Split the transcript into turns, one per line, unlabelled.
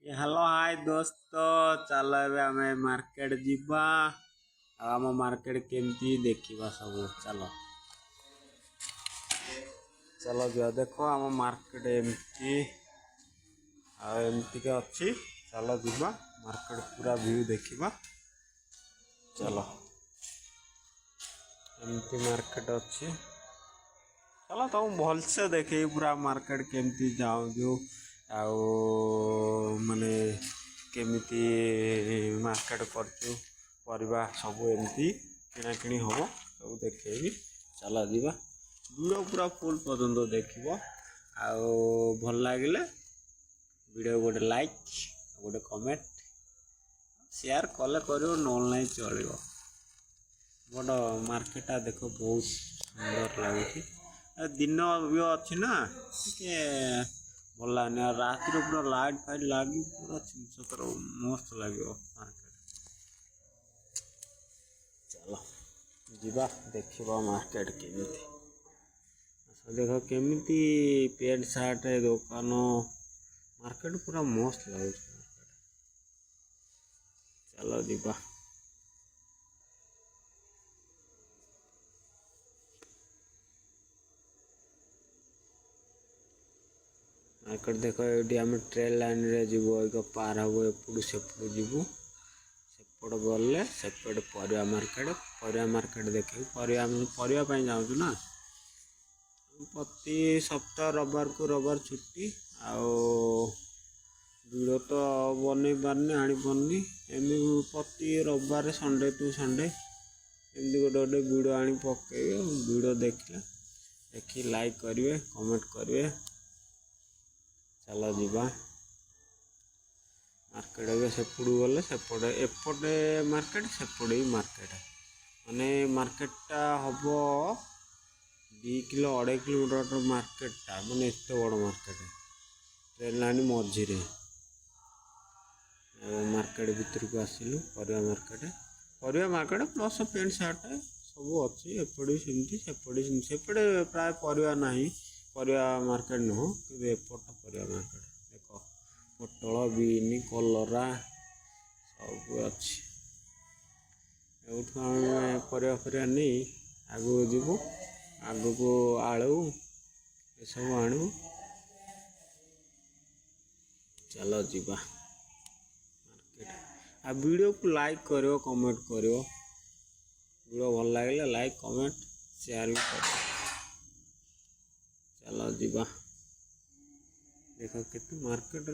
Hello hi दोस्तों, चलो एबे आमे मार्केट जीवा। आम मार्केट केमती देखा सब चलो चलो जो देखो आम मार्केट एमती एमती के अच्छी। चलो जीवा मार्केट पूरा व्यू देखा। चलो एमती मार्केट अच्छी। चलो तुम भलसे देखे पूरा मार्केट केमती जाऊँ आउ माने केमिति मार्केट करचु परिबा सब एमती किना किणी हम सब देखेबी। चला जीवा वीडियो पूरा फुल पर्यंत देखिबो। आउ भल लागिले वीडियो गोटे लाइक गोटे कमेंट शेयर कले करियो नॉन लाइन चलिबो। बड़ मार्केटा देखो बहुत सुंदर लगे। दिन भी अच्छी ना टे भल लगनी रात पूरा लाइट फाइट लगी पूरा सतर मस्त लगे मार्केट। चलो जीवा देखा मार्केट केमिति देख केमिति पैंट सार्ट दुकान मार्केट पूरा मस्त लगे। चलो जीवा मार्केट देख ये आम ट्रेन लाइन रे जीव पार हम एपटू सेपटू जीवु सेपट गले सेपट परिया मार्केट देखे परिया जाऊँ ना प्रति सप्ताह रविवार को रविवार छुट्टी आउ वीडियो तो बन पारनी आनी पारनी एमती प्रति रविवार संडे टू संडे एमती गोटे गोटे वीडियो आनी पकेबे। वीडियो देखी लाइक करेंगे कमेंट करेंगे। चलो जीवा मार्केट सेपटू गले सेपटे एपटे मार्केट सेपटे मार्केट माने मार्केटा हम 2 किलो 2.5 किलोमीटर मार्केटा माने एत बड़ मार्केट ट्रेन लाइन मझिरे मार्केट भीतर को आसिलु। परिया मार्केट प्लस पेंट सार्ट सब अच्छी एपटे सेमती सेपटे प्राय परिया नहीं परिया मार्केट नुह कि एपट परिया मार्केट देख पोटल बीन कलरा सब अच्छी। आम परिया नहीं आगू जीवु आगू को आलू ये सब आणु। चलो जीवा मार्केट आ वीडियो को लाइक करियो कमेंट करियो। वीडियो भल लगे लाइक कमेंट शेयर भी करियो। चलो जीवा देख केते मार्केट